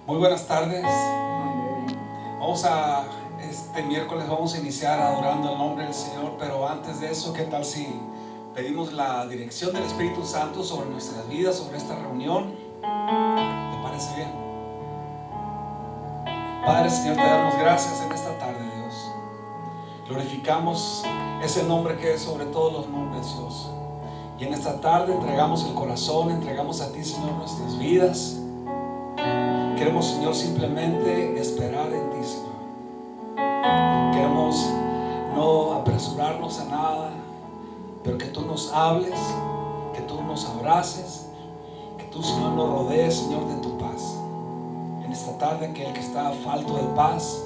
Muy buenas tardes. Este miércoles vamos a iniciar adorando el nombre del Señor, pero antes de eso, ¿qué tal si pedimos la dirección del Espíritu Santo sobre nuestras vidas, sobre esta reunión? ¿Te parece bien? Padre, Señor, te damos gracias en esta tarde, Dios. Glorificamos ese nombre que es sobre todos los nombres, Dios. Y en esta tarde entregamos el corazón, entregamos a ti, Señor, nuestras vidas. Queremos, Señor, simplemente esperar en ti, Señor. Queremos no apresurarnos a nada, pero que tú nos hables, que tú nos abraces, que tú, Señor, nos rodees, Señor, de tu paz. En esta tarde, aquel que está falto de paz,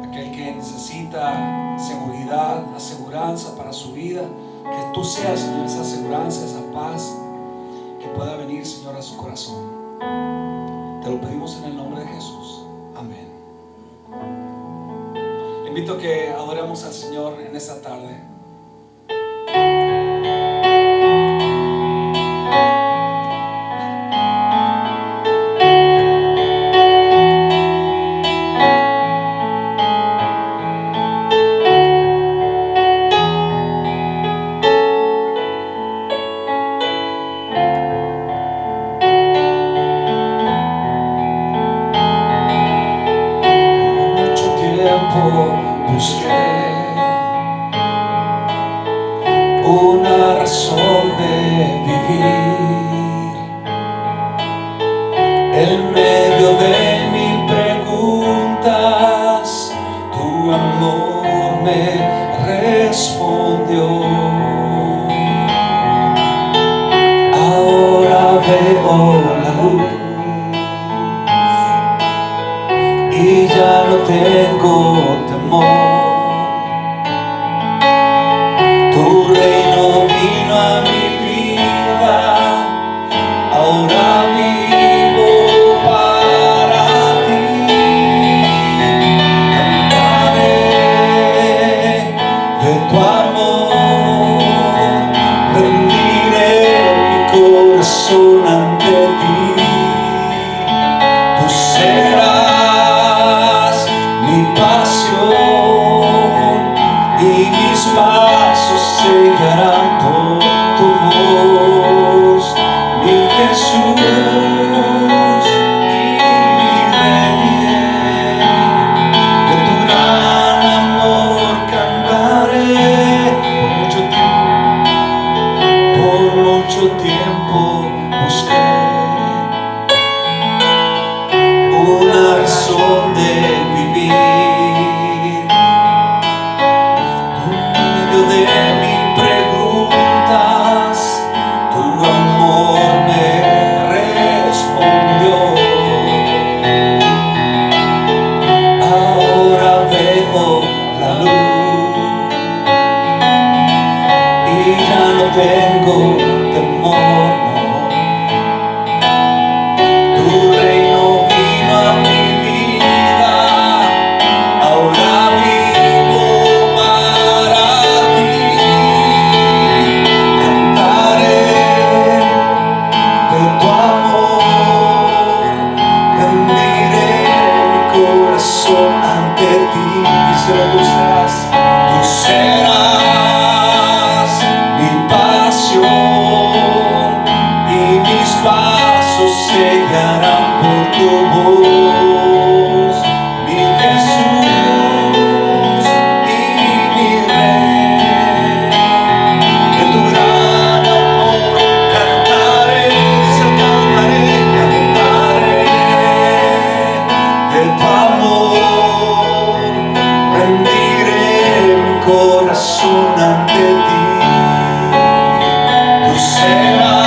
aquel que necesita seguridad, aseguranza para su vida, que tú seas, Señor, esa aseguranza, esa paz que pueda venir, Señor, a su corazón. Te lo pedimos en el nombre de Jesús. Amén. Le invito a que adoremos al Señor en esta tarde. Busqué una razón de vivir en medio de mil preguntas. Tu amor me respondió. Ahora veo la luz y ya no tengo temor. Tu reino vino a mi vida, ahora vivo para ti. Cantaré de tu amor, rendiré mi corazón ante ti. Tú serás mi pasión y mis pasos se guiarán por tu voz, mi Jesús y mi Rey. De tu gran amor cantaré por mucho tiempo busqué una razón de vivir en medio de mil preguntas. Tu amor me respondió. Ahora veo la luz y ya no tengo temor. Tu reino vino a mi vida, ahora vivo para ti. Cantaré de tu amor, rendiré mi corazón ante ti. Díselo, tú serás mi pasión y mis pasos se guiarán por tu voz, mi Jesús y mi Rey. De tu gran amor cantaré, cantaré de tu amor, rendiré mi corazón ante ti. Tú serás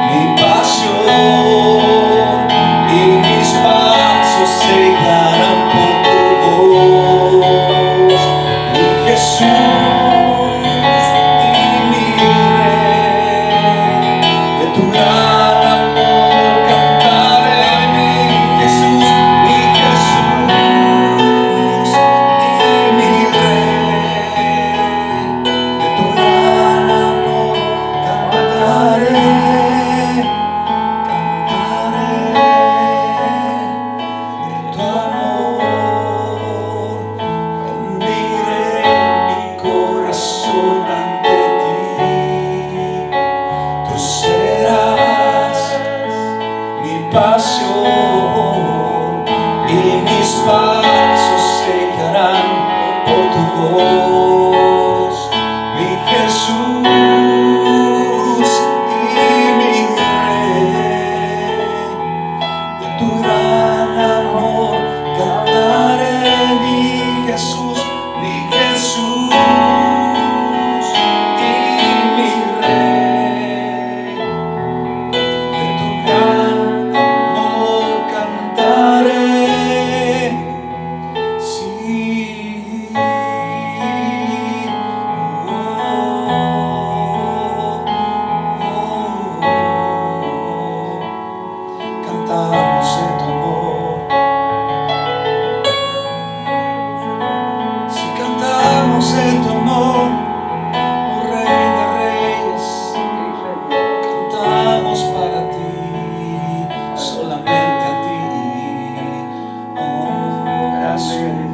mi pasión y mis pasos se guiarán por tu voz, mi Jesús y mi Rey. De tu gran amor cantaré, mi Jesús y mi Rey. tu voz, mi Jesús y mi Rey. De tu gran amor cantaré, mi Jesús y mi Rey. De tu gran amor cantaré, sí. Cantamos en tu amor, si cantamos en tu amor, oh Rey de Reyes, cantamos para ti, solamente a ti, oh Jesús.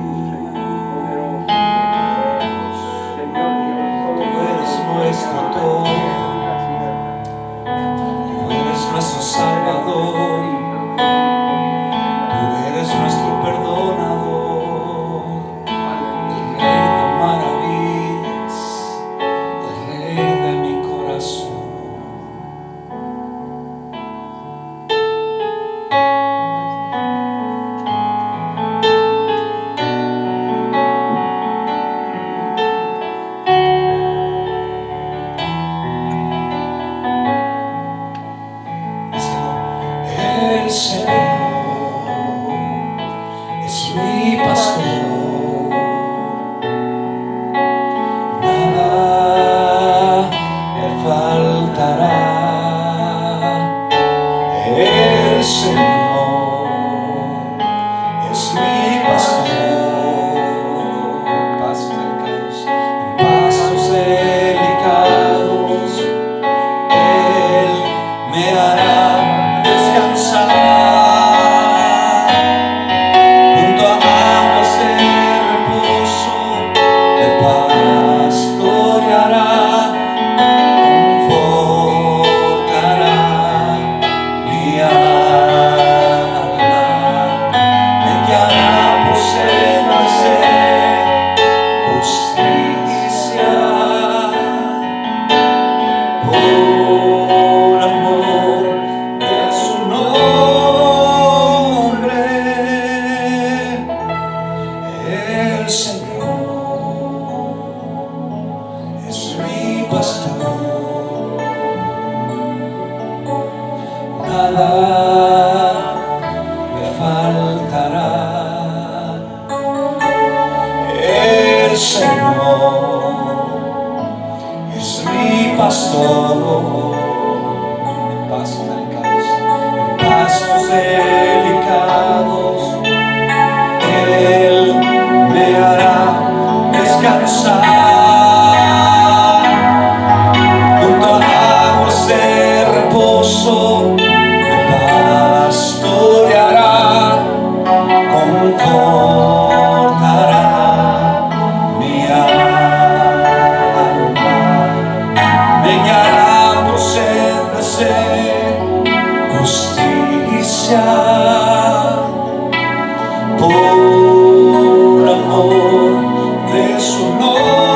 Tú eres nuestro todo, tú eres nuestro Salvador, tú eres nuestro perdonador, el Rey de maravillas, el Rey de mi corazón. El Señor es mi pastor, nada me faltará. El Señor es mi pastor, pastos delicados, Él me hará descansar junto a aguas de reposo, me pastoreará, confortará mi alma, me guiará por sendas de justicia, por amor de su nombre. El Señor es mi pastor, nada me faltará. El Señor es mi pastor, pastos delicados, Él me hará descansar junto a aguas de reposo, me pastoreará, confortará mi alma, me guiará por sendas de justicia, por amor de su nombre.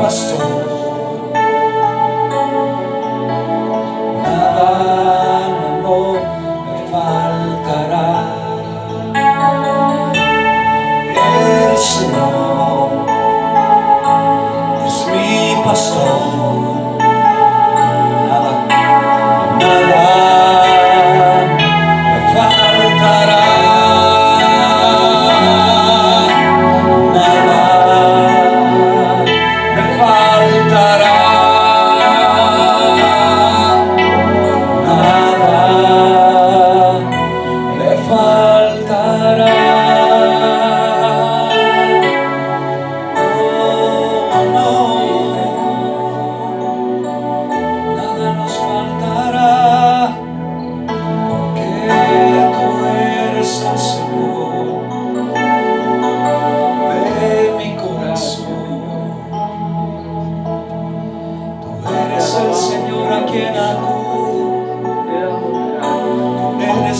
pastor, nada no me faltará. El Señor es mi pastor, nada me faltará.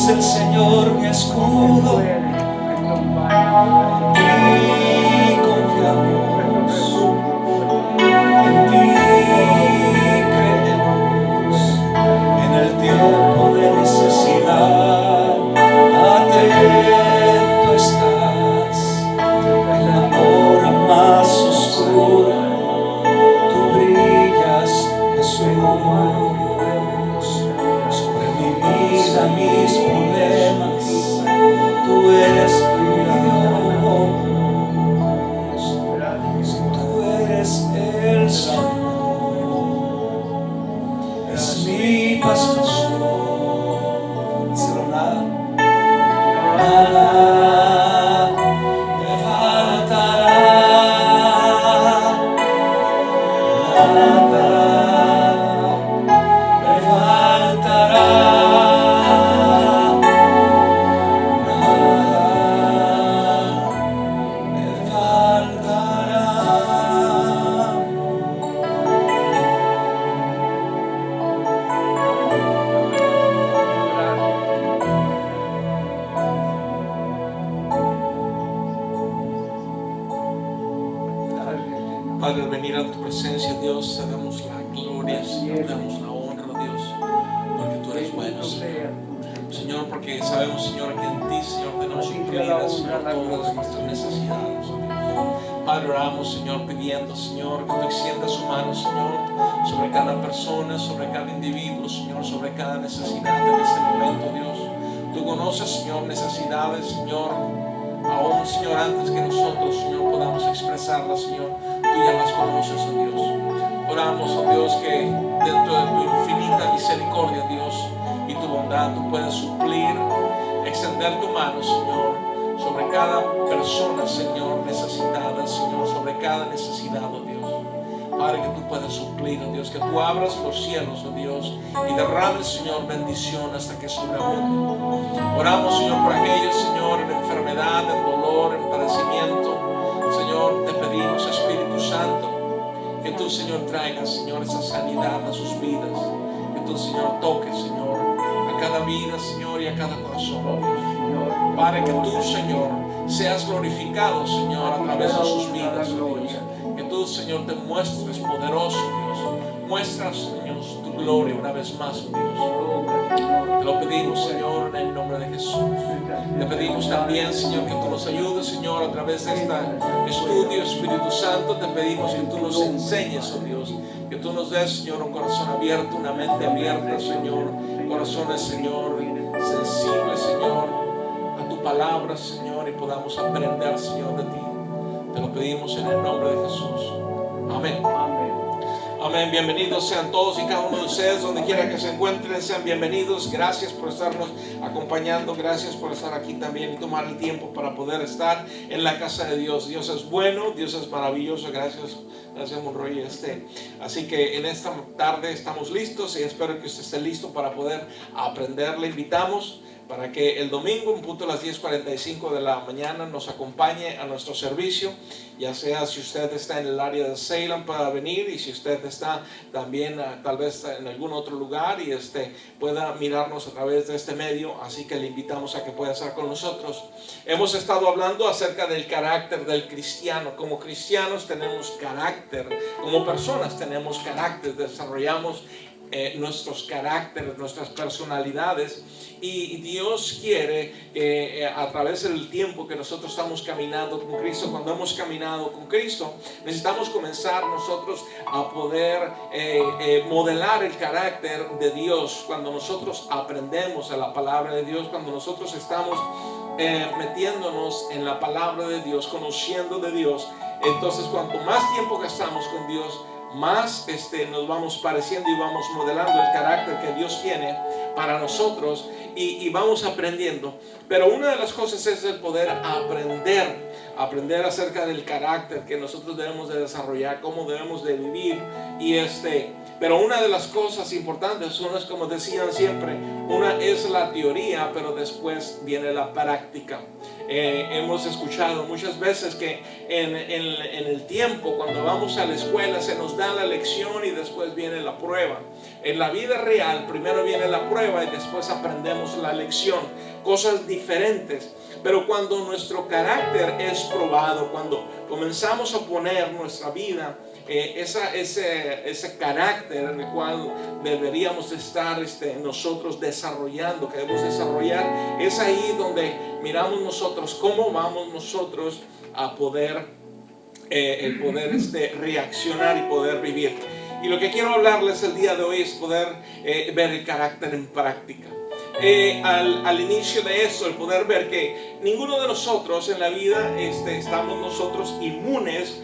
El Señor mi escudo, en ti confiamos, en ti creemos, en el tiempo de necesidad, atento estás, en la hora más oscura, tú brillas, Jesús. Mis problemas, tú eres mi Dios, si tú eres el Señor, es mi pastor, solo nada me faltará, nada me faltará. Padre, al venir a tu presencia, Dios, te damos la gloria, Señor, te damos la honra, Dios, porque tú eres bueno, Señor. Señor, porque sabemos, Señor, que en ti, Señor, tenemos suplidas, Señor, todas nuestras necesidades, oh Dios. Padre, oramos, Señor, pidiendo, Señor, que tú extiendas su mano, Señor, sobre cada persona, sobre cada individuo, Señor, sobre cada necesidad en este momento, Dios. Tú conoces, Señor, necesidades, Señor, aún, Señor, antes que nosotros, Señor, podamos expresarlas, Señor. Tú ya las conoces, oh Dios. Oramos, oh Dios, que dentro de tu infinita misericordia, Dios, y tu bondad, tú puedas suplir, extender tu mano, Señor, sobre cada persona, Señor, necesitada, Señor, sobre cada necesidad, oh Dios. Padre, que tú puedas suplir, oh Dios, que tú abras los cielos, oh Dios, y derrames, Señor, bendición hasta que sobreabunde. Oramos, Señor, por aquellos, Señor, en enfermedad, en dolor, en padecimiento. Señor, te pedimos, Espíritu Santo, que tú, Señor, traigas, Señor, esa sanidad a sus vidas. Que tú, Señor, toques, Señor, a cada vida, Señor, y a cada corazón, oh Dios. Padre, que tú, Señor, seas glorificado, Señor, a través de sus vidas, oh Dios. Que tú, Señor, te muestres poderoso, Dios. Muestras, Señor, tu gloria una vez más, oh Dios. Te lo pedimos, Señor, en el nombre de Jesús. Te pedimos también, Señor, que tú nos ayudes, Señor, a través de este estudio, Espíritu Santo. Te pedimos que tú nos enseñes, oh Dios. Que tú nos des, Señor, un corazón abierto, una mente abierta, Señor. Corazones, Señor, sensibles, Señor, a tu palabra, Señor, y podamos aprender, Señor, de ti. Te lo pedimos en el nombre de Jesús. Amén. Amén. Bienvenidos sean todos y cada uno de ustedes, donde quiera que se encuentren, sean bienvenidos. Gracias por estarnos acompañando, gracias por estar aquí también y tomar el tiempo para poder estar en la casa de Dios. Dios es bueno, Dios es maravilloso. Gracias Monroy. Así que en esta tarde estamos listos y espero que usted esté listo para poder aprender. Le invitamos para que el domingo, en punto a las 10:45 de la mañana, nos acompañe a nuestro servicio, ya sea si usted está en el área de Salem para venir, y si usted está también tal vez en algún otro lugar y pueda mirarnos a través de este medio. Así que le invitamos a que pueda estar con nosotros. Hemos estado hablando acerca del carácter del cristiano. Como cristianos tenemos carácter, como personas tenemos carácter, desarrollamos nuestros caracteres, nuestras personalidades, y Dios quiere a través del tiempo que nosotros estamos caminando con Cristo, cuando hemos caminado con Cristo, necesitamos comenzar nosotros a poder modelar el carácter de Dios. Cuando nosotros aprendemos a la palabra de Dios, cuando nosotros estamos metiéndonos en la palabra de Dios, conociendo de Dios, entonces cuanto más tiempo gastamos con Dios, más nos vamos pareciendo y vamos modelando el carácter que Dios tiene para nosotros, y vamos aprendiendo. Pero una de las cosas es el poder aprender acerca del carácter que nosotros debemos de desarrollar, cómo debemos de vivir. Pero una de las cosas importantes, una es, como decían siempre, una es la teoría, pero después viene la práctica. Hemos escuchado muchas veces que en el tiempo, cuando vamos a la escuela, se nos da la lección y después viene la prueba. En la vida real, primero viene la prueba y después aprendemos la lección. Cosas diferentes. Pero cuando nuestro carácter es probado, cuando comenzamos a poner nuestra vida, ese carácter en el cual deberíamos estar nosotros desarrollando, que debemos desarrollar, es ahí donde miramos nosotros cómo vamos nosotros a poder reaccionar y poder vivir. Y lo que quiero hablarles el día de hoy es poder ver el carácter en práctica. Al inicio de eso, el poder ver que ninguno de nosotros en la vida estamos nosotros inmunes,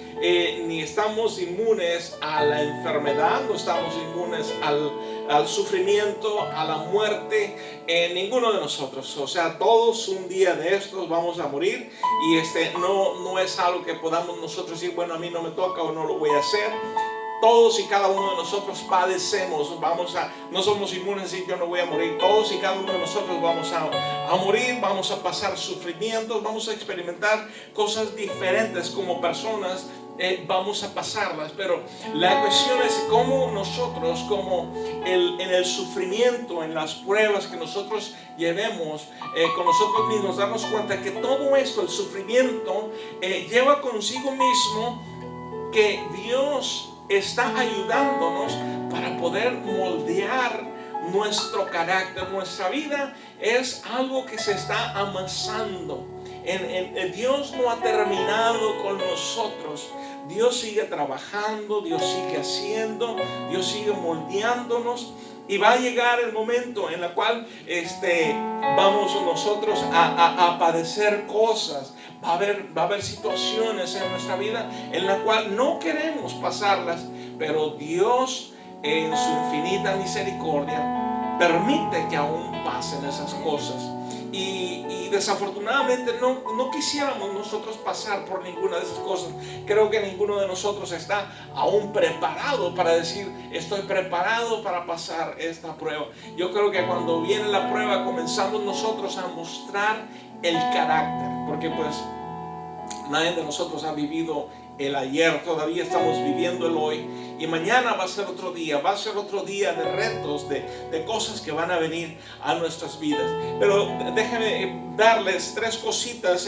ni estamos inmunes a la enfermedad, no estamos inmunes al sufrimiento, a la muerte, ninguno de nosotros. O sea, todos un día de estos vamos a morir, y no es algo que podamos nosotros decir, bueno, a mí no me toca o no lo voy a hacer. Todos y cada uno de nosotros padecemos, no somos inmunes y yo no voy a morir. Todos y cada uno de nosotros vamos a morir, vamos a pasar sufrimientos, vamos a experimentar cosas diferentes como personas, vamos a pasarlas. Pero la cuestión es cómo nosotros, en el sufrimiento, en las pruebas que nosotros llevemos con nosotros mismos, darnos cuenta que todo esto, el sufrimiento, lleva consigo mismo que Dios está ayudándonos para poder moldear nuestro carácter. Nuestra vida es algo que se está amasando. Dios no ha terminado con nosotros. Dios sigue trabajando, Dios sigue haciendo, Dios sigue moldeándonos. Y va a llegar el momento en el cual vamos nosotros a padecer cosas. Va a haber situaciones en nuestra vida en la cual no queremos pasarlas, pero Dios, en su infinita misericordia, permite que aún pasen esas cosas. Y desafortunadamente no quisiéramos nosotros pasar por ninguna de esas cosas. Creo que ninguno de nosotros está aún preparado para decir, estoy preparado para pasar esta prueba. Yo creo que cuando viene la prueba comenzamos nosotros a mostrar el carácter, porque pues nadie de nosotros ha vivido el ayer, todavía estamos viviendo el hoy, y mañana va a ser otro día de retos, de cosas que van a venir a nuestras vidas. Pero déjenme darles tres cositas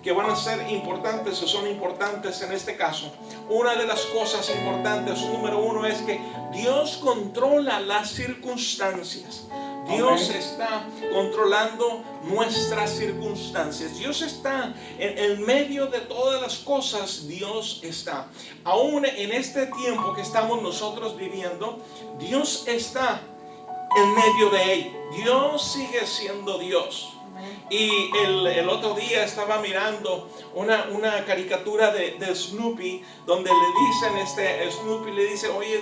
que van a ser importantes, o son importantes en este caso. Una de las cosas importantes, número uno, es que Dios controla las circunstancias. Dios está controlando nuestras circunstancias. Dios está en medio de todas las cosas. Dios está. Aún en este tiempo que estamos nosotros viviendo, Dios está en medio de él. Dios sigue siendo Dios. Y el otro día estaba mirando una caricatura de Snoopy, donde le dicen, Snoopy le dice, oye,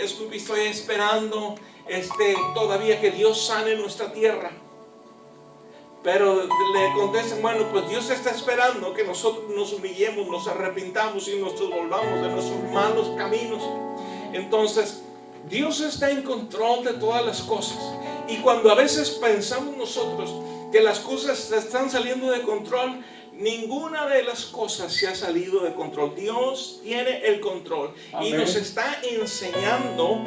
Snoopy, estoy esperando todavía que Dios sane nuestra tierra. Pero le contestan, bueno, pues Dios está esperando que nosotros nos humillemos, nos arrepintamos y nos volvamos de nuestros malos caminos. Entonces, Dios está en control de todas las cosas. Y cuando a veces pensamos nosotros que las cosas están saliendo de control, ninguna de las cosas se ha salido de control. Dios tiene el control. Amén. Y nos está enseñando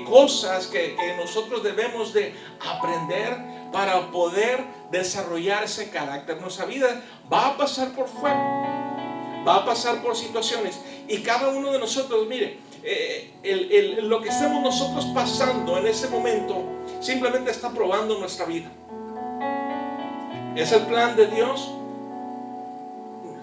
cosas que nosotros debemos de aprender para poder desarrollar ese carácter. Nuestra vida va a pasar por fuego, va a pasar por situaciones, y cada uno de nosotros, mire, lo que estemos nosotros pasando en ese momento simplemente está probando nuestra vida. ¿Es el plan de Dios?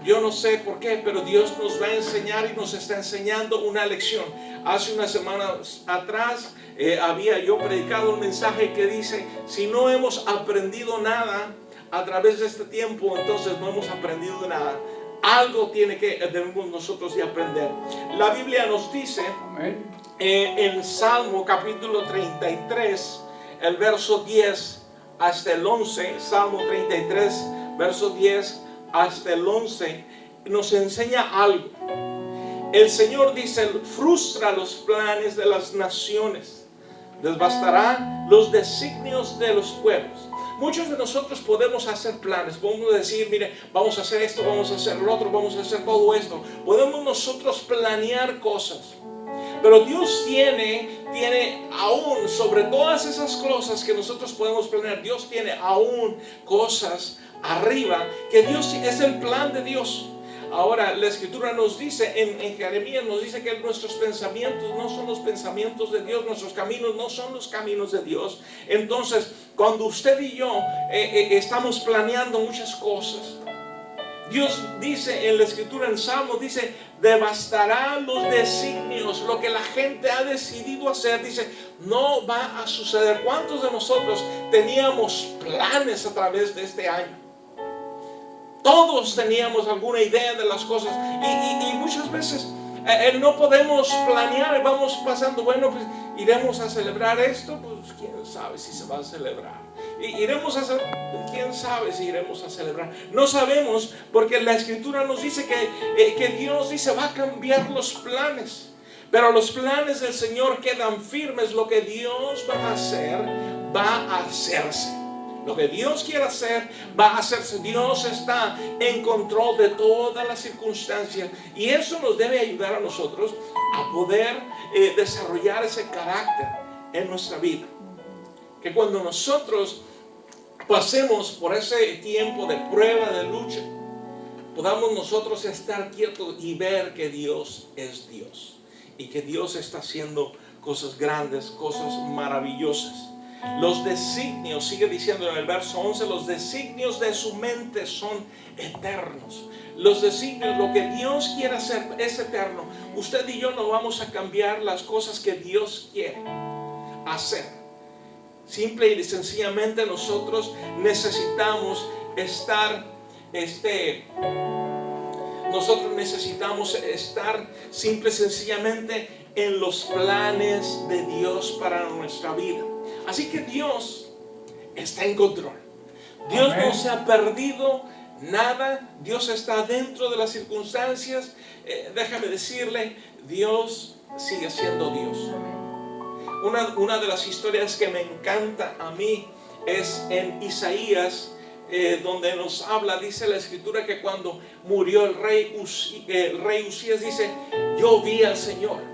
Yo no sé por qué, pero Dios nos va a enseñar y nos está enseñando una lección. Hace unas semanas atrás había yo predicado un mensaje que dice: si no hemos aprendido nada a través de este tiempo, entonces no hemos aprendido nada. Algo debemos nosotros de aprender. La Biblia nos dice en Salmo capítulo 33, el verso 10 hasta el 11, Salmo 33, verso 10 hasta el 11, nos enseña algo. El Señor dice: frustra los planes de las naciones, devastará los designios de los pueblos. Muchos de nosotros podemos hacer planes, podemos decir: mire, vamos a hacer esto, vamos a hacer lo otro, vamos a hacer todo esto. Podemos nosotros planear cosas, pero Dios tiene aún, sobre todas esas cosas que nosotros podemos planear, Dios tiene aún cosas arriba, que Dios es el plan de Dios. Ahora la Escritura nos dice en Jeremías, nos dice que nuestros pensamientos no son los pensamientos de Dios, nuestros caminos no son los caminos de Dios. Entonces, cuando usted y yo estamos planeando muchas cosas, Dios dice en la Escritura, en Salmo, dice: devastará los designios, lo que la gente ha decidido hacer, dice, no va a suceder. ¿Cuántos de nosotros teníamos planes a través de este año? Todos teníamos alguna idea de las cosas, y muchas veces no podemos planear, vamos pasando, bueno, pues iremos a celebrar esto, pues quién sabe si se va a celebrar. Iremos a hacer, quién sabe si iremos a celebrar. No sabemos, porque la Escritura nos dice que Dios dice va a cambiar los planes, pero los planes del Señor quedan firmes. Lo que Dios va a hacer, va a hacerse. Lo que Dios quiere hacer, va a hacerse. Dios está en control de todas las circunstancias, y eso nos debe ayudar a nosotros a poder desarrollar ese carácter en nuestra vida. Que cuando nosotros pasemos por ese tiempo de prueba, de lucha, podamos nosotros estar quietos y ver que Dios es Dios, y que Dios está haciendo cosas grandes, cosas maravillosas. Los designios, sigue diciendo en el verso 11, los designios de su mente son eternos. Los designios, lo que Dios quiere hacer es eterno. Usted y yo no vamos a cambiar las cosas que Dios quiere hacer. Simple y sencillamente nosotros necesitamos simple y sencillamente en los planes de Dios para nuestra vida. Así que Dios está en control. Dios no se ha perdido nada. Dios está dentro de las circunstancias. Déjame decirle, Dios sigue siendo Dios. Una de las historias que me encanta a mí es en Isaías, donde nos habla, dice la Escritura, que cuando murió el rey Usías, dice: yo vi al Señor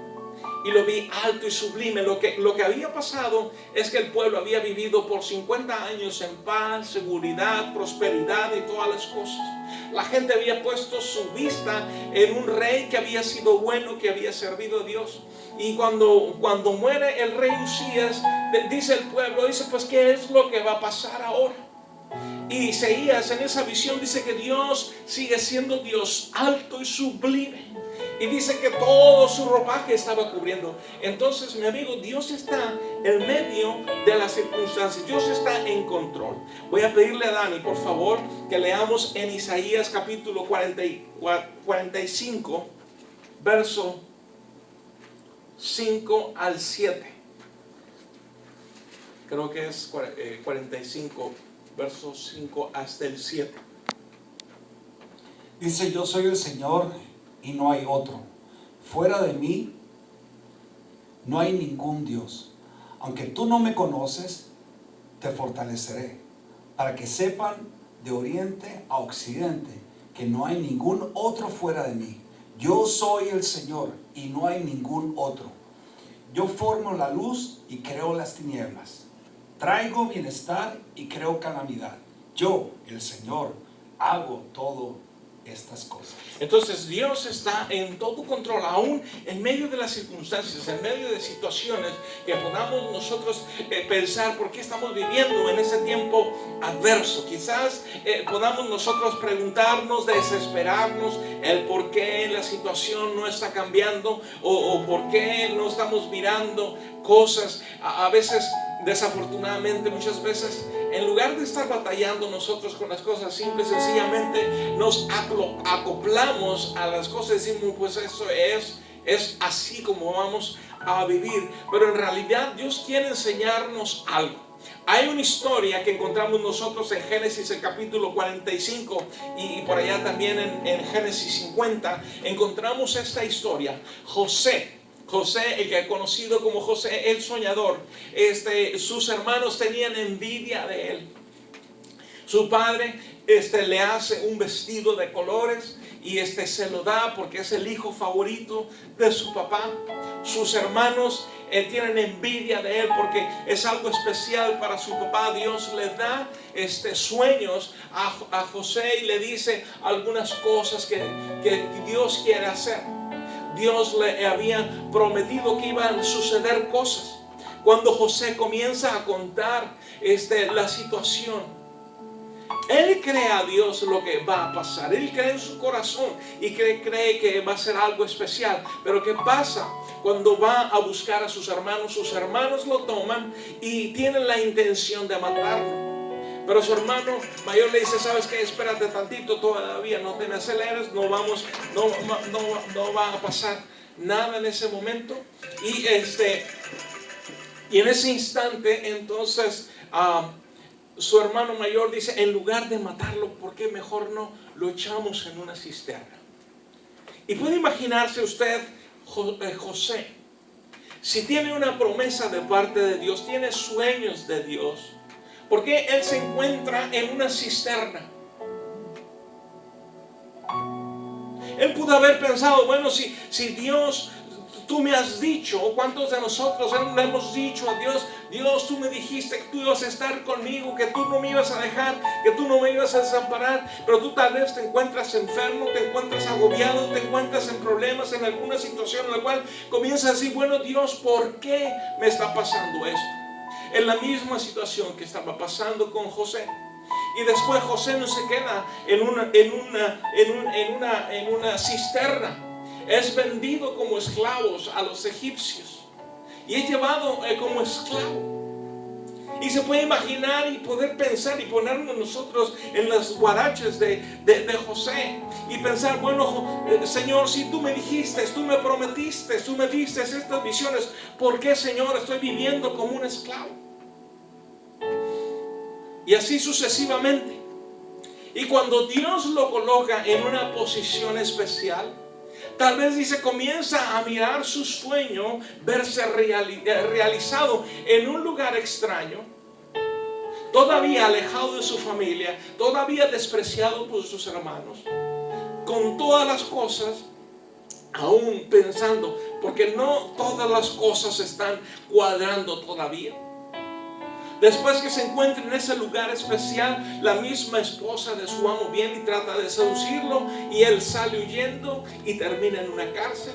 y lo vi alto y sublime. Lo que había pasado es que el pueblo había vivido por 50 años en paz, seguridad, prosperidad y todas las cosas. La gente había puesto su vista en un rey que había sido bueno, que había servido a Dios. Y cuando muere el rey Usías, dice el pueblo, dice: pues ¿qué es lo que va a pasar ahora? Y Isaías en esa visión dice que Dios sigue siendo Dios, alto y sublime. Y dice que todo su ropaje estaba cubriendo. Entonces, mi amigo, Dios está en medio de las circunstancias. Dios está en control. Voy a pedirle a Dani, por favor, que leamos en Isaías capítulo 45, verso 5 al 7. Creo que es 45, verso 5 hasta el 7. Dice: yo soy el Señor y no hay otro. Fuera de mí no hay ningún Dios. Aunque tú no me conoces, te fortaleceré, para que sepan de oriente a occidente que no hay ningún otro fuera de mí. Yo soy el Señor y no hay ningún otro. Yo formo la luz y creo las tinieblas. Traigo bienestar y creo calamidad. Yo, el Señor, hago todo estas cosas. Entonces Dios está en todo control, aún en medio de las circunstancias, en medio de situaciones que podamos nosotros pensar por qué estamos viviendo en ese tiempo adverso. Quizás podamos nosotros preguntarnos, desesperarnos, el por qué la situación no está cambiando o por qué no estamos mirando cosas. A veces, desafortunadamente, muchas veces, en lugar de estar batallando nosotros con las cosas simples, sencillamente nos acoplamos a las cosas y decimos, pues eso es así como vamos a vivir. Pero en realidad Dios quiere enseñarnos algo. Hay una historia que encontramos nosotros en Génesis el capítulo 45 y por allá también en Génesis 50 encontramos esta historia. José, el que es conocido como José el soñador, sus hermanos tenían envidia de él. Su padre le hace un vestido de colores y se lo da porque es el hijo favorito de su papá. Sus hermanos tienen envidia de él porque es algo especial para su papá. Dios le da sueños a José y le dice algunas cosas que Dios quiere hacer. Dios le había prometido que iban a suceder cosas. Cuando José comienza a contar la situación, él cree a Dios lo que va a pasar. Él cree en su corazón y cree que va a ser algo especial. Pero ¿qué pasa? Cuando va a buscar a sus hermanos lo toman y tienen la intención de matarlo. Pero su hermano mayor le dice, ¿sabes qué? Espérate tantito, todavía no te me aceleres, no va a pasar nada en ese momento. Y en ese instante, entonces, su hermano mayor dice, en lugar de matarlo, ¿por qué mejor no lo echamos en una cisterna? Y puede imaginarse usted, José, si tiene una promesa de parte de Dios, tiene sueños de Dios, ¿por qué él se encuentra en una cisterna? Él pudo haber pensado, bueno, si Dios, tú me has dicho, ¿cuántos de nosotros le hemos dicho a Dios, Dios, tú me dijiste que tú ibas a estar conmigo, que tú no me ibas a dejar, que tú no me ibas a desamparar, pero tú tal vez te encuentras enfermo, te encuentras agobiado, te encuentras en problemas, en alguna situación en la cual comienzas a decir, bueno, Dios, ¿por qué me está pasando esto? En la misma situación que estaba pasando con José. Y después José no se queda en una cisterna. Es vendido como esclavos a los egipcios. Y es llevado como esclavo. Y se puede imaginar y poder pensar y ponernos nosotros en las guaraches de José. Y pensar, bueno, Señor, si tú me dijiste, tú me prometiste, tú me diste estas visiones, ¿por qué, Señor, estoy viviendo como un esclavo? Y así sucesivamente. Y cuando Dios lo coloca en una posición especial, tal vez dice, comienza a mirar su sueño, verse realizado en un lugar extraño, todavía alejado de su familia, todavía despreciado por sus hermanos, con todas las cosas, aún pensando, porque no todas las cosas están cuadrando todavía. Después que se encuentra en ese lugar especial, la misma esposa de su amo viene y trata de seducirlo y él sale huyendo y termina en una cárcel.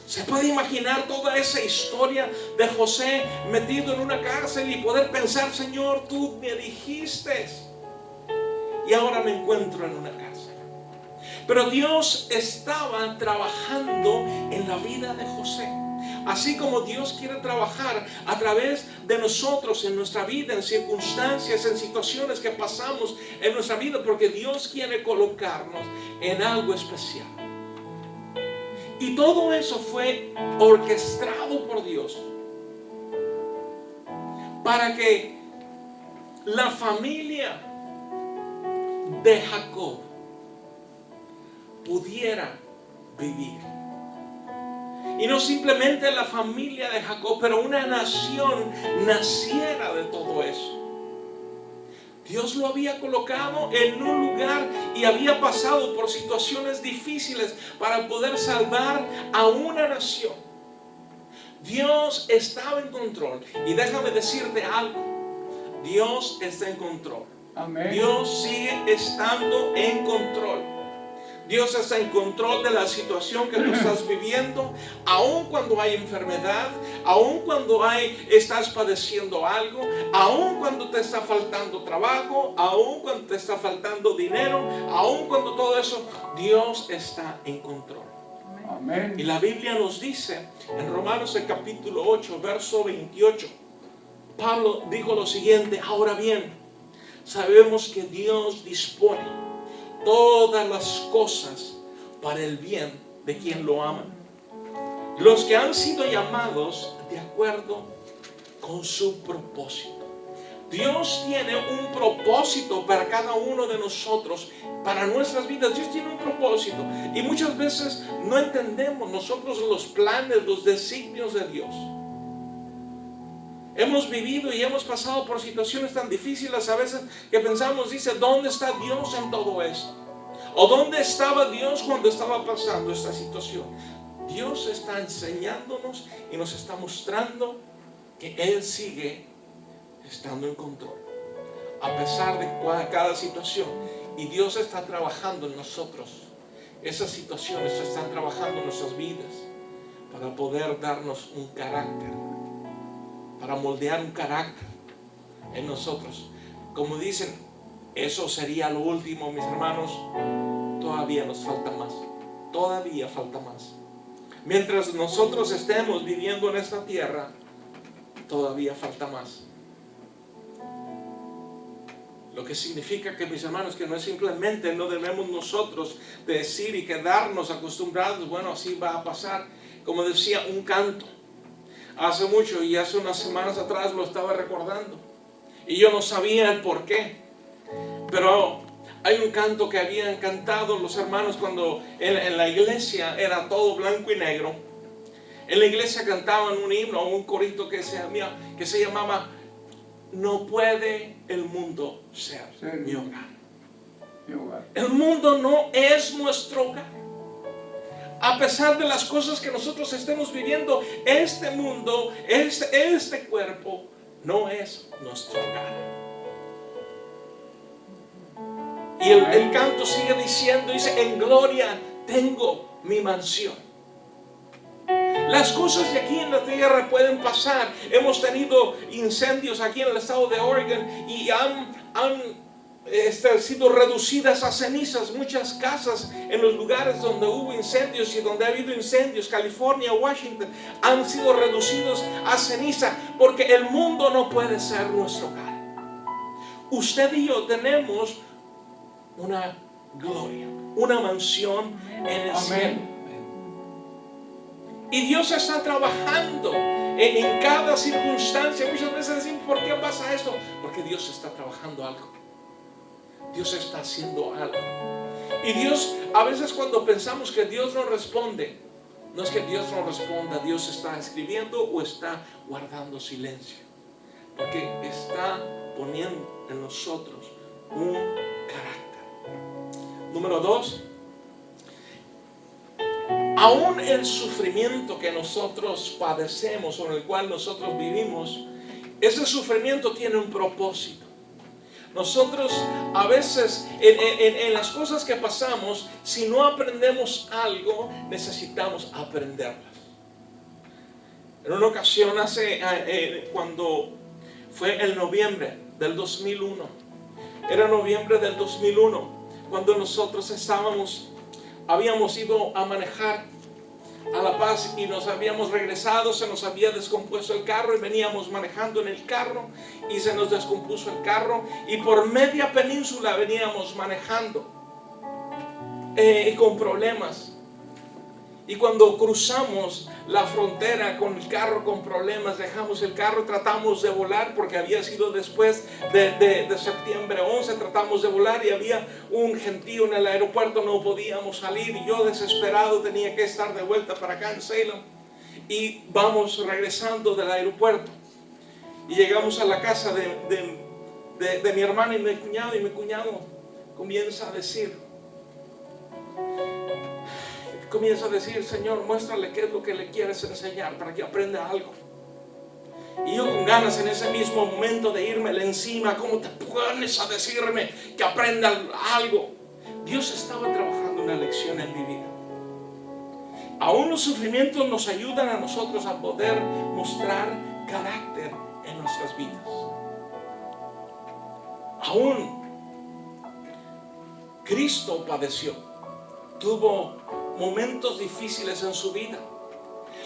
Se puede imaginar toda esa historia de José metido en una cárcel y poder pensar, Señor, tú me dijiste y ahora me encuentro en una cárcel. Pero Dios estaba trabajando en la vida de José. Así como Dios quiere trabajar a través de nosotros en nuestra vida, en circunstancias, en situaciones que pasamos en nuestra vida, porque Dios quiere colocarnos en algo especial. Y todo eso fue orquestado por Dios para que la familia de Jacob pudiera vivir. Y no simplemente la familia de Jacob, pero una nación naciera de todo eso. Dios lo había colocado en un lugar y había pasado por situaciones difíciles para poder salvar a una nación. Dios estaba en control. Y déjame decirte algo. Dios está en control. Amén. Dios sigue estando en control. Dios está en control de la situación que tú estás viviendo, aun cuando hay enfermedad, aun cuando estás padeciendo algo, aun cuando te está faltando trabajo, aun cuando te está faltando dinero, aun cuando todo eso, Dios está en control. Amén. Y la Biblia nos dice en Romanos el capítulo 8, verso 28, Pablo dijo lo siguiente: ahora bien, sabemos que Dios dispone todas las cosas para el bien de quien lo ama, los que han sido llamados de acuerdo con su propósito. Dios tiene un propósito para cada uno de nosotros, para nuestras vidas. Dios tiene un propósito y muchas veces no entendemos nosotros los planes, los designios de Dios. Hemos vivido y hemos pasado por situaciones tan difíciles a veces que pensamos, dice, ¿dónde está Dios en todo esto? ¿O dónde estaba Dios cuando estaba pasando esta situación? Dios está enseñándonos y nos está mostrando que Él sigue estando en control a pesar de cada situación. Y Dios está trabajando en nosotros. Esas situaciones están trabajando en nuestras vidas para poder darnos un carácter, para moldear un carácter en nosotros. Como dicen, eso sería lo último, mis hermanos. Todavía nos falta más. Todavía falta más. Mientras nosotros estemos viviendo en esta tierra, todavía falta más. Lo que significa que, mis hermanos, que no es simplemente, no debemos nosotros decir y quedarnos acostumbrados, bueno, así va a pasar. Como decía un canto hace mucho, y hace unas semanas atrás lo estaba recordando, y yo no sabía el por qué, pero hay un canto que habían cantado los hermanos cuando en la iglesia era todo blanco y negro. En la iglesia cantaban un himno, un corito que se llamaba No puede el mundo ser mi hogar. El mundo no es nuestro hogar. A pesar de las cosas que nosotros estemos viviendo, este mundo, este cuerpo, no es nuestro hogar. Y el canto sigue diciendo, dice, en gloria tengo mi mansión. Las cosas de aquí en la tierra pueden pasar. Hemos tenido incendios aquí en el estado de Oregon y han sido reducidas a cenizas muchas casas en los lugares donde hubo incendios y donde ha habido incendios. California, Washington, han sido reducidos a ceniza porque el mundo no puede ser nuestro hogar. Usted y yo tenemos una gloria, una mansión en el cielo. Y Dios está trabajando en cada circunstancia. Muchas veces decimos, ¿por qué pasa esto? Porque Dios está trabajando algo. Dios está haciendo algo. Y Dios, a veces cuando pensamos que Dios no responde, no es que Dios no responda, Dios está escribiendo o está guardando silencio. Porque está poniendo en nosotros un carácter. Número 2. Aún el sufrimiento que nosotros padecemos o en el cual nosotros vivimos, ese sufrimiento tiene un propósito. Nosotros a veces en las cosas que pasamos, si no aprendemos algo, necesitamos aprenderlas. En una ocasión cuando fue el noviembre del 2001, era noviembre del 2001, cuando nosotros habíamos ido a manejar a La Paz y nos habíamos regresado, se nos había descompuesto el carro y veníamos manejando en el carro y se nos descompuso el carro y por media península veníamos manejando con problemas. Y cuando cruzamos la frontera con el carro con problemas, dejamos el carro, tratamos de volar porque había sido después de septiembre 11, tratamos de volar y había un gentío en el aeropuerto, no podíamos salir y yo desesperado tenía que estar de vuelta para acá en Salem. y vamos regresando del aeropuerto y llegamos a la casa de mi hermana y mi cuñado comienza a decir, Señor, muéstrale qué es lo que le quieres enseñar para que aprenda algo. Y yo con ganas en ese mismo momento de irme encima, ¿cómo te pones a decirme que aprenda algo? Dios estaba trabajando una lección en mi vida. Aún los sufrimientos nos ayudan a nosotros a poder mostrar carácter en nuestras vidas. Aún Cristo padeció, tuvo momentos difíciles en su vida.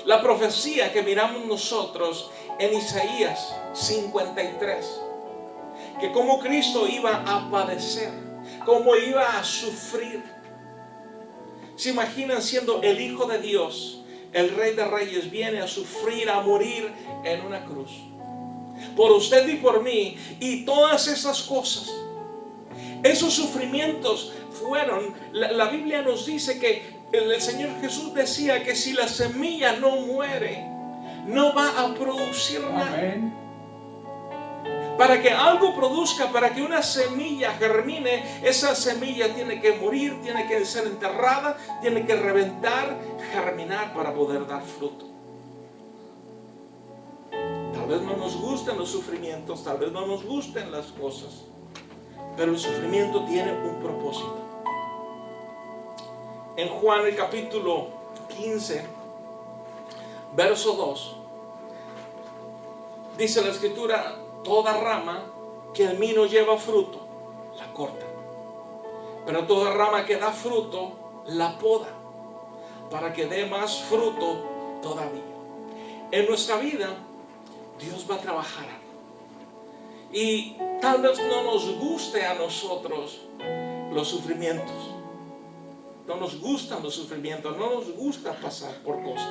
La profecía que miramos nosotros en Isaías 53, que como Cristo iba a padecer, cómo iba a sufrir. ¿Se imaginan siendo el Hijo de Dios, el Rey de Reyes, viene a sufrir, a morir en una cruz? Por usted y por mí, y todas esas cosas. Esos sufrimientos fueron, la Biblia nos dice que el Señor Jesús decía que si la semilla no muere, no va a producir nada. Amén. Para que algo produzca, para que una semilla germine, esa semilla tiene que morir, tiene que ser enterrada, tiene que reventar, germinar para poder dar fruto. Tal vez no nos gusten los sufrimientos, tal vez no nos gusten las cosas, pero el sufrimiento tiene un propósito. En Juan el capítulo 15, verso 2, dice la escritura: toda rama que en mí no lleva fruto, la corta. Pero toda rama que da fruto, la poda, para que dé más fruto todavía. En nuestra vida, Dios va a trabajar algo. Y tal vez no nos guste a nosotros los sufrimientos. No nos gustan los sufrimientos, no nos gusta pasar por cosas.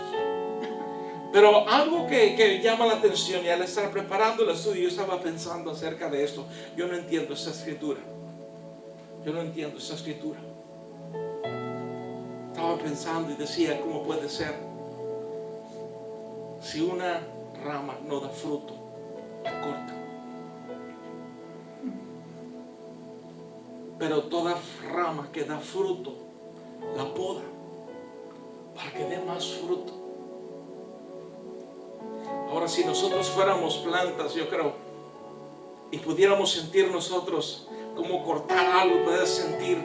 Pero algo que llama la atención, y al estar preparando el estudio, yo estaba pensando acerca de esto. Yo no entiendo esta escritura. Estaba pensando y decía, ¿cómo puede ser? Si una rama no da fruto, la corta. Pero toda rama que da fruto, la poda, para que dé más fruto. Ahora, si nosotros fuéramos plantas, yo creo, y pudiéramos sentir nosotros como cortar algo, puedes sentir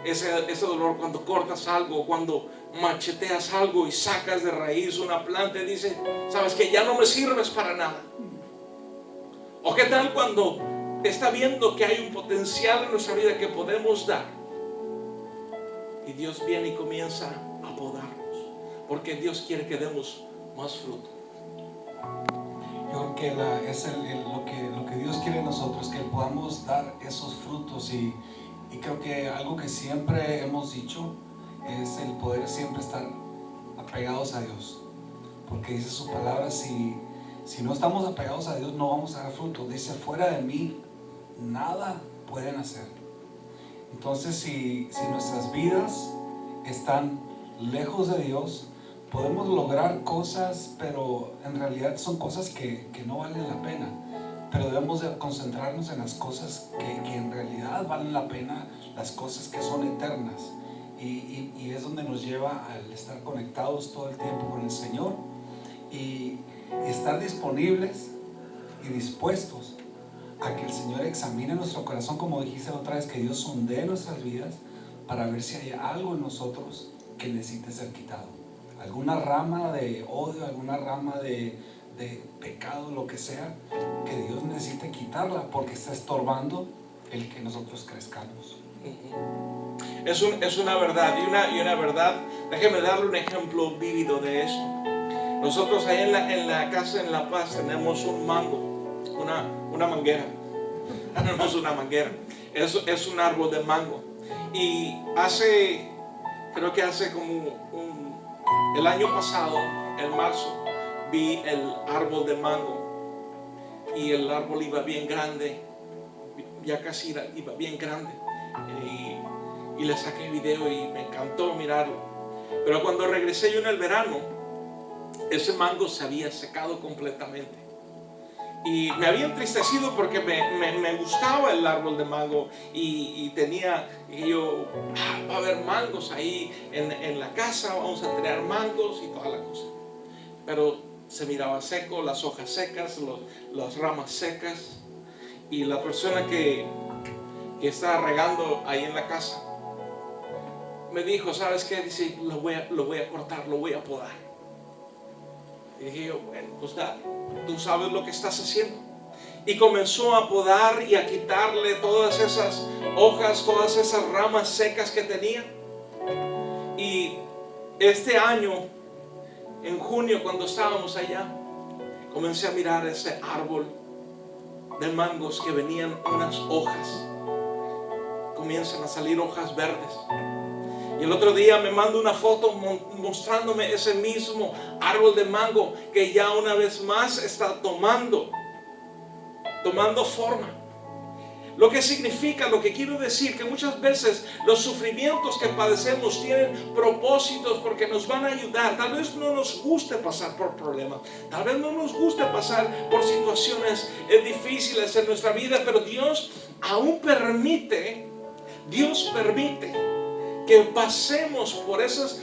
ese dolor cuando cortas algo, cuando macheteas algo y sacas de raíz una planta y dices, sabes que ya no me sirves para nada. O qué tal cuando está viendo que hay un potencial en nuestra vida que podemos dar, y Dios viene y comienza a podarnos, porque Dios quiere que demos más fruto. Yo creo que lo que Dios quiere de nosotros, que podamos dar esos frutos, y creo que algo que siempre hemos dicho es el poder siempre estar apegados a Dios, porque dice su palabra, si no estamos apegados a Dios no vamos a dar fruto. Dice, fuera de mí nada pueden hacer. Entonces si nuestras vidas están lejos de Dios, podemos lograr cosas, pero en realidad son cosas que no valen la pena. Pero debemos de concentrarnos en las cosas que en realidad valen la pena, las cosas que son eternas. Y es donde nos lleva al estar conectados todo el tiempo con el Señor y estar disponibles y dispuestos a que el Señor examine nuestro corazón, como dijiste otra vez, que Dios sondee nuestras vidas para ver si hay algo en nosotros que necesite ser quitado. Alguna rama de odio, alguna rama de pecado, lo que sea, que Dios necesite quitarla porque está estorbando el que nosotros crezcamos. Es una verdad, y una verdad. Déjeme darle un ejemplo vívido de esto. Nosotros ahí en la casa en La Paz tenemos un mango, una manguera. Tenemos una manguera. Es un árbol de mango. Y creo que hace el año pasado, en marzo, vi el árbol de mango. Y el árbol iba bien grande, ya casi iba bien grande. Y le saqué video y me encantó mirarlo. Pero cuando regresé yo en el verano, ese mango se había secado completamente. Y me había entristecido porque me gustaba el árbol de mango y tenía, y yo, va a haber mangos ahí en la casa, vamos a tener mangos y toda la cosa. Pero se miraba seco, las hojas secas, las ramas secas. Y la persona que estaba regando ahí en la casa me dijo, ¿sabes qué? Dice, lo voy a cortar, lo voy a podar. Y dije yo, bueno, pues dale, tú sabes lo que estás haciendo. Y comenzó a podar y a quitarle todas esas hojas, todas esas ramas secas que tenía. Y este año, en junio, cuando estábamos allá, comencé a mirar ese árbol de mangos que venían unas hojas. Comienzan a salir hojas verdes. Y el otro día me mandó una foto mostrándome ese mismo árbol de mango que ya una vez más está tomando forma. Lo que significa, lo que quiero decir, que muchas veces los sufrimientos que padecemos tienen propósitos porque nos van a ayudar. Tal vez no nos guste pasar por problemas, tal vez no nos guste pasar por situaciones difíciles en nuestra vida, pero Dios aún permite que pasemos por esos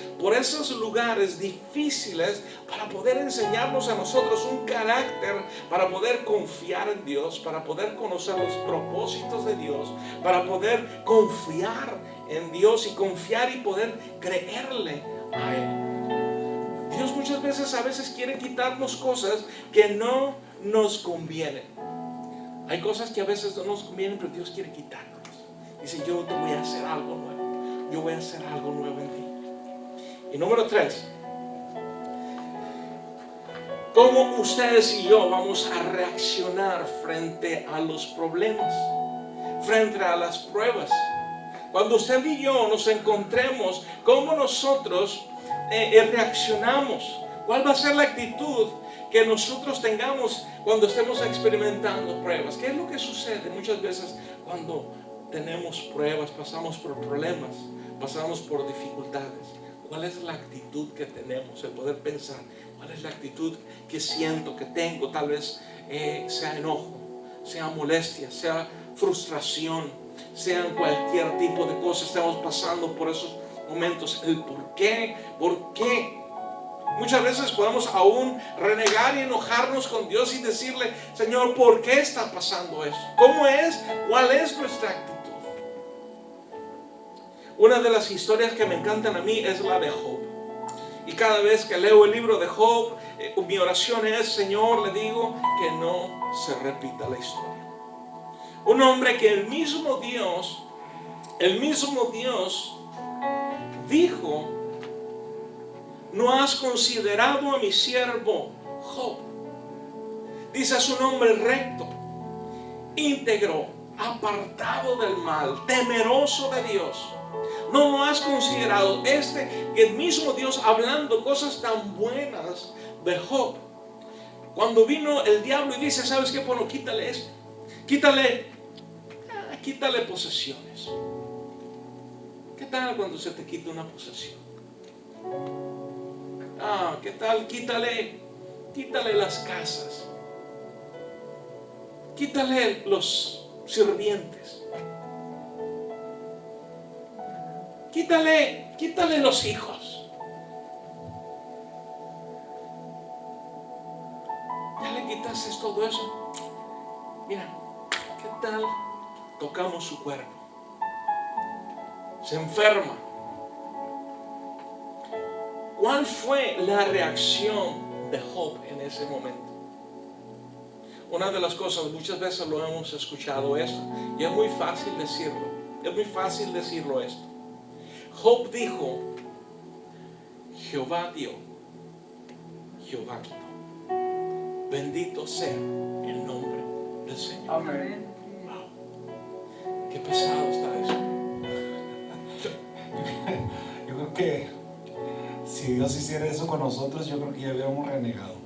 lugares difíciles para poder enseñarnos a nosotros un carácter, para poder confiar en Dios, para poder conocer los propósitos de Dios, para poder confiar en Dios y confiar y poder creerle a Él. Dios muchas veces quiere quitarnos cosas que no nos convienen. Hay cosas que a veces no nos convienen, pero Dios quiere quitarnos. Dice, yo te voy a hacer algo nuevo. Yo voy a hacer algo nuevo en ti. Y número 3, ¿cómo ustedes y yo vamos a reaccionar frente a los problemas, frente a las pruebas? Cuando usted y yo nos encontremos, ¿cómo nosotros reaccionamos? ¿Cuál va a ser la actitud que nosotros tengamos cuando estemos experimentando pruebas? ¿Qué es lo que sucede muchas veces cuando tenemos pruebas, pasamos por problemas, pasamos por dificultades? ¿Cuál es la actitud que tenemos? El poder pensar, ¿cuál es la actitud que siento, que tengo? Tal vez sea enojo, sea molestia, sea frustración, sea cualquier tipo de cosa. Estamos pasando por esos momentos. El por qué. Muchas veces podemos aún renegar y enojarnos con Dios y decirle, Señor, ¿por qué está pasando esto? ¿Cómo es? ¿Cuál es nuestra actitud? Una de las historias que me encantan a mí es la de Job. Y cada vez que leo el libro de Job, mi oración es, Señor, le digo, que no se repita la historia. Un hombre que el mismo Dios dijo, ¿no has considerado a mi siervo Job? Dice, es un hombre recto, íntegro, apartado del mal, temeroso de Dios. No lo has considerado. El mismo Dios hablando cosas tan buenas de Job. Cuando vino el diablo y dice, ¿sabes qué? Bueno, quítale esto. Quítale posesiones. ¿Qué tal cuando se te quita una posesión? ¿Qué tal? Quítale las casas. Quítale los sirvientes. Quítale los hijos. Ya le quitaste todo eso. Mira, ¿qué tal tocamos su cuerpo? Se enferma. ¿Cuál fue la reacción de Job en ese momento? Una de las cosas, muchas veces lo hemos escuchado esto, y es muy fácil decirlo esto. Job dijo, Jehová dio, Jehová quitó. Bendito sea el nombre del Señor. Amén. Wow. Qué pesado está eso. Yo creo que si Dios hiciera eso con nosotros, yo creo que ya hubiéramos renegado,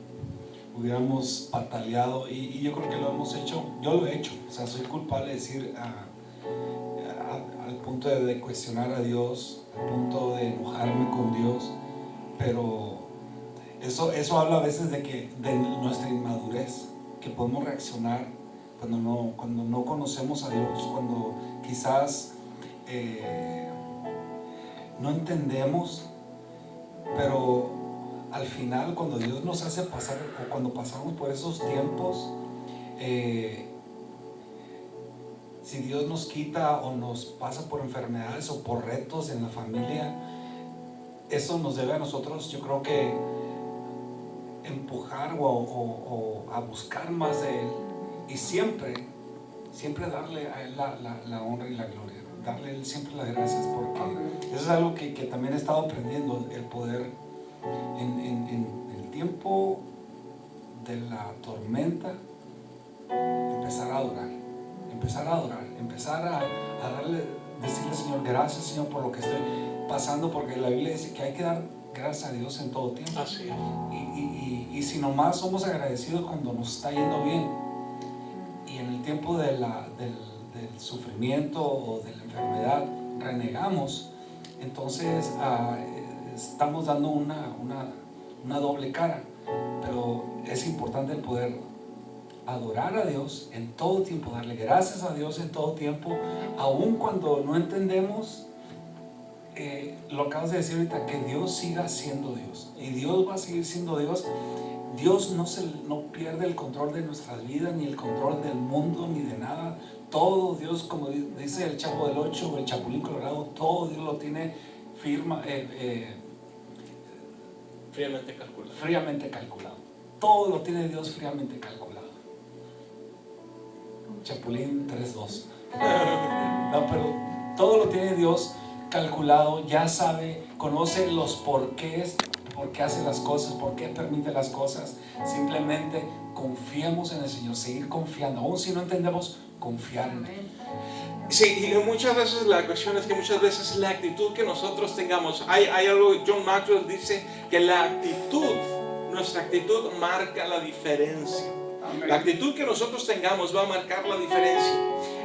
hubiéramos pataleado, y yo creo que lo hemos hecho. Yo lo he hecho, o sea, soy culpable de decir al punto de cuestionar a Dios, al punto de enojarme con Dios, pero Eso habla a veces de nuestra inmadurez, que podemos reaccionar cuando no conocemos a Dios, cuando quizás no entendemos, pero al final cuando Dios nos hace pasar, o cuando pasamos por esos tiempos, si Dios nos quita o nos pasa por enfermedades o por retos en la familia, eso nos debe a nosotros, yo creo que empujar o a buscar más de Él, y siempre darle a Él la honra y la gloria, darle a Él siempre las gracias, porque eso es algo que también he estado aprendiendo, el poder en el tiempo de la tormenta empezar a adorar, empezar a darle, decirle: Señor, gracias, Señor, por lo que estoy pasando, porque la Biblia dice que hay que dar gracias a Dios en todo tiempo. Así es. Y si nomás somos agradecidos cuando nos está yendo bien, y en el tiempo del sufrimiento o de la enfermedad renegamos, entonces estamos dando una doble cara. Pero es importante el poder adorar a Dios en todo tiempo, darle gracias a Dios en todo tiempo, aun cuando no entendemos. Lo acabas de decir ahorita, que Dios siga siendo Dios, y Dios va a seguir siendo Dios. Dios no pierde el control de nuestras vidas, ni el control del mundo, ni de nada. Todo Dios, como dice el Chavo del 8 o el Chapulín Colorado, todo Dios lo tiene fríamente calculado. Todo lo tiene Dios fríamente calculado. Chapulín 3:2. No, pero todo lo tiene Dios calculado, ya sabe, conoce los porqués, por qué hace las cosas, por qué permite las cosas. Simplemente confiemos en el Señor, seguir confiando, aun si no entendemos, confiar en Él. Sí, y muchas veces la cuestión es que muchas veces la actitud que nosotros tengamos, hay algo, John Maxwell dice que nuestra actitud marca la diferencia. Amén. La actitud que nosotros tengamos va a marcar la diferencia.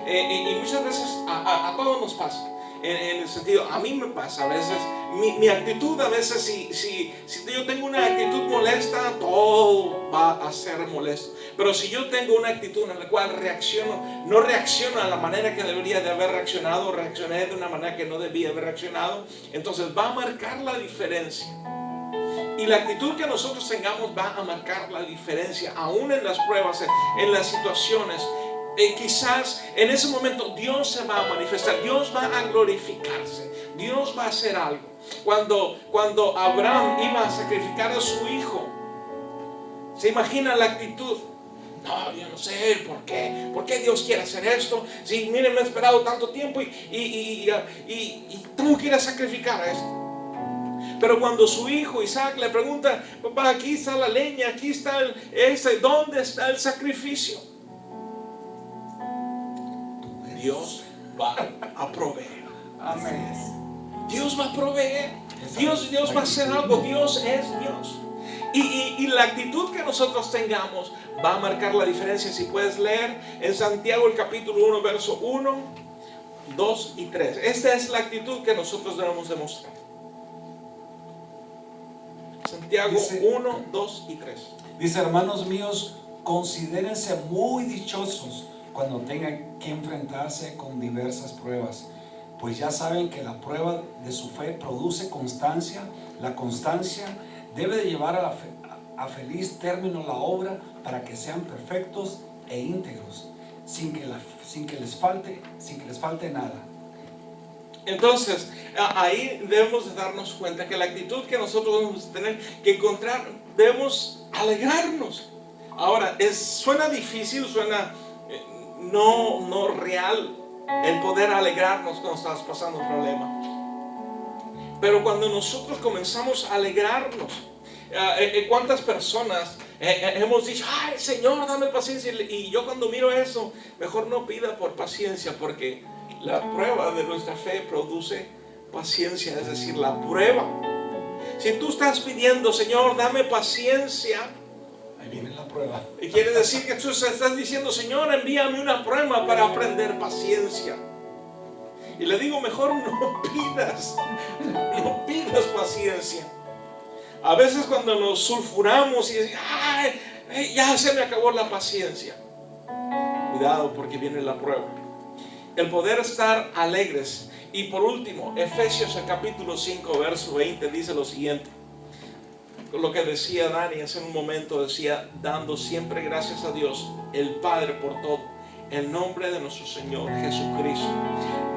Y muchas veces a todos nos pasa. En el sentido, a mí me pasa a veces, mi actitud a veces, si yo tengo una actitud molesta, todo va a ser molesto. Pero si yo tengo una actitud en la cual no reacciono a la manera que debería de haber reaccionado, reaccioné de una manera que no debía haber reaccionado, entonces va a marcar la diferencia. Y la actitud que nosotros tengamos va a marcar la diferencia, aún en las pruebas, en las situaciones. Quizás en ese momento Dios se va a manifestar, Dios va a glorificarse, Dios va a hacer algo. Cuando Abraham iba a sacrificar a su hijo, ¿se imagina la actitud? No, yo no sé por qué Dios quiere hacer esto. Si miren, me he esperado tanto tiempo y tengo que ir a sacrificar a esto. Pero cuando su hijo Isaac le pregunta: papá, aquí está la leña, aquí está ¿dónde está el sacrificio? Dios va a proveer. Amén. Dios va a proveer. Dios va a hacer algo. Dios es Dios. Y la actitud que nosotros tengamos va a marcar la diferencia. Si puedes leer en Santiago el capítulo 1, verso 1, 2 y 3. Esta es la actitud que nosotros debemos demostrar. Santiago 1, 2 y 3. Dice: hermanos míos, considérense muy dichosos cuando tengan que enfrentarse con diversas pruebas, pues ya saben que la prueba de su fe produce constancia. La constancia debe de llevar a feliz término la obra, para que sean perfectos e íntegros, sin que les falte nada. Entonces, ahí debemos de darnos cuenta que la actitud que nosotros debemos tener que encontrar, debemos alegrarnos. Ahora, suena difícil, suena no real el poder alegrarnos cuando estamos pasando un problema. Pero cuando nosotros comenzamos a alegrarnos, ¿cuántas personas hemos dicho: ay, Señor, dame paciencia? Y yo cuando miro eso, mejor no pida por paciencia, porque la prueba de nuestra fe produce paciencia, es decir, la prueba. Si tú estás pidiendo: Señor, dame paciencia, ahí viene la prueba. y quiere decir que tú estás diciendo: Señor, envíame una prueba para aprender paciencia. Y le digo: mejor no pidas paciencia. A veces cuando nos sulfuramos y decimos, ay, ya se me acabó la paciencia. Cuidado, porque viene la prueba. El poder estar alegres. Y por último, Efesios el capítulo 5, verso 20 dice lo siguiente. Lo que decía Dani hace un momento, decía, dando siempre gracias a Dios, el Padre, por todo, en nombre de nuestro Señor Jesucristo.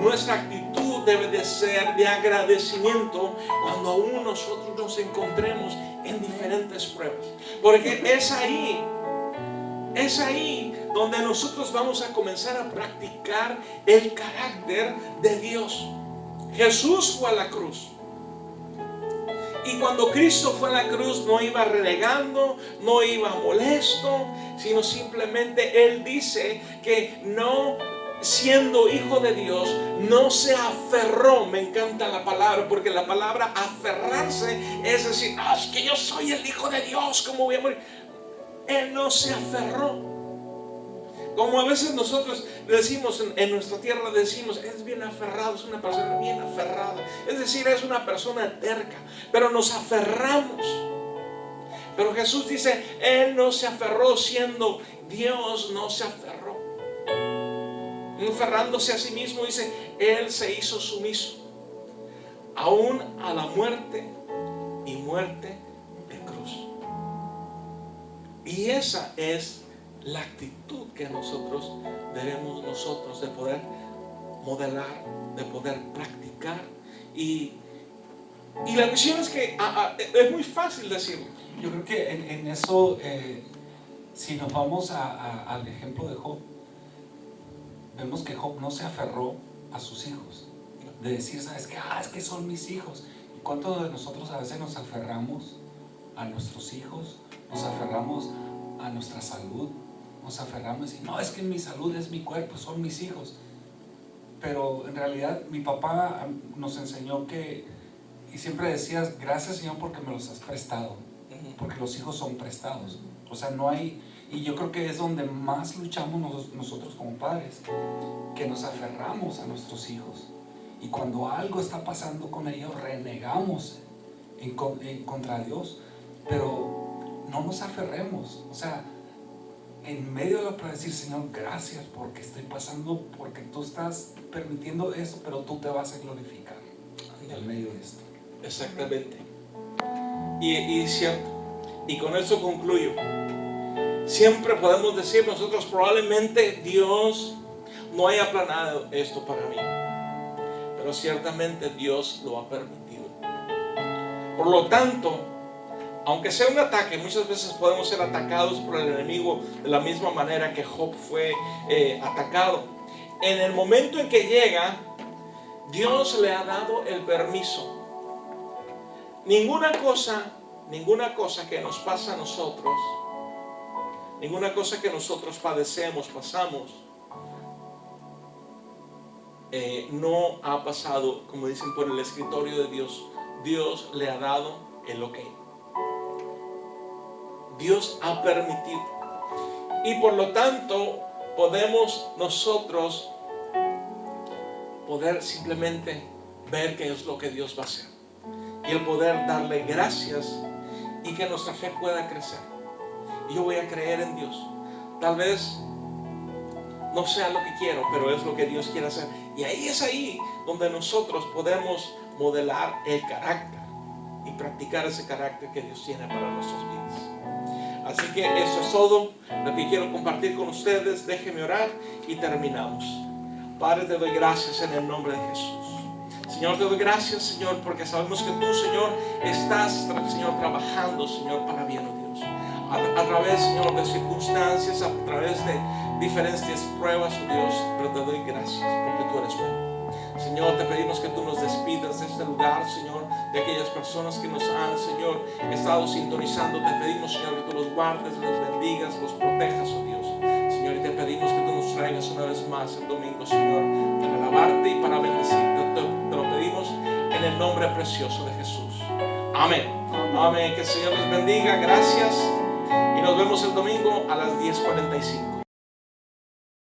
Nuestra actitud debe de ser de agradecimiento cuando aún nosotros nos encontremos en diferentes pruebas. Porque es ahí donde nosotros vamos a comenzar a practicar el carácter de Dios. Jesús fue a la cruz. Y cuando Cristo fue a la cruz no iba renegando, no iba molesto, sino simplemente Él dice que no, siendo hijo de Dios, no se aferró. Me encanta la palabra, porque la palabra aferrarse es decir, es que yo soy el hijo de Dios, ¿cómo voy a morir? Él no se aferró. Como a veces nosotros decimos en nuestra tierra, decimos, es bien aferrado, es una persona bien aferrada. Es decir, es una persona terca, pero nos aferramos. Pero Jesús dice, Él no se aferró, siendo Dios no se aferró. Aferrándose a sí mismo, dice, Él se hizo sumiso, aún a la muerte y muerte de cruz. Y esa es la actitud que nosotros debemos de poder modelar, de poder practicar. Y la cuestión es que es muy fácil decirlo. Yo creo que en eso, si nos vamos al ejemplo de Job, vemos que Job no se aferró a sus hijos, de decir, ¿sabes qué? Es que son mis hijos. ¿Y cuántos de nosotros a veces nos aferramos a nuestros hijos? Nos aferramos a nuestra salud, nos aferramos y decimos, no, es que mi salud es mi cuerpo, son mis hijos. Pero en realidad mi papá nos enseñó que, y siempre decías, gracias Señor porque me los has prestado, porque los hijos son prestados. O sea, no hay, y yo creo que es donde más luchamos nosotros como padres, que nos aferramos a nuestros hijos. Y cuando algo está pasando con ellos, renegamos contra Dios, pero no nos aferremos. O sea, en medio de la prueba decir, Señor, gracias porque estoy pasando, porque tú estás permitiendo eso, pero tú te vas a glorificar en medio de esto. Exactamente. Y es cierto. Y con eso concluyo. Siempre podemos decir nosotros, probablemente Dios no haya planeado esto para mí, pero ciertamente Dios lo ha permitido. Por lo tanto, aunque sea un ataque, muchas veces podemos ser atacados por el enemigo de la misma manera que Job fue atacado. En el momento en que llega, Dios le ha dado el permiso. Ninguna cosa que nos pasa a nosotros, ninguna cosa que nosotros pasamos, no ha pasado, como dicen, por el escritorio de Dios. Dios le ha dado el ok. Dios ha permitido. Y por lo tanto, podemos nosotros poder simplemente ver qué es lo que Dios va a hacer. Y el poder darle gracias y que nuestra fe pueda crecer. Y yo voy a creer en Dios. Tal vez no sea lo que quiero, pero es lo que Dios quiere hacer. Y es ahí donde nosotros podemos modelar el carácter y practicar ese carácter que Dios tiene para nuestras vidas. Así que eso es todo lo que quiero compartir con ustedes. Déjenme orar y terminamos. Padre, te doy gracias en el nombre de Jesús. Señor, te doy gracias, Señor, porque sabemos que tú, Señor, estás, Señor, trabajando, Señor, para bien, oh Dios. A través, Señor, de circunstancias, a través de diferentes pruebas, oh Dios, pero te doy gracias porque tú eres bueno. Señor, te pedimos que tú nos despidas de este lugar, Señor, de aquellas personas que nos han, Señor, estado sintonizando. Te pedimos, Señor, que tú los guardes, los bendigas, los protejas, oh Dios. Señor, y te pedimos que tú nos traigas una vez más el domingo, Señor, para alabarte y para bendecirte. Te lo pedimos en el nombre precioso de Jesús. Amén. Amén. Que el Señor les bendiga. Gracias. Y nos vemos el domingo a las 10:45.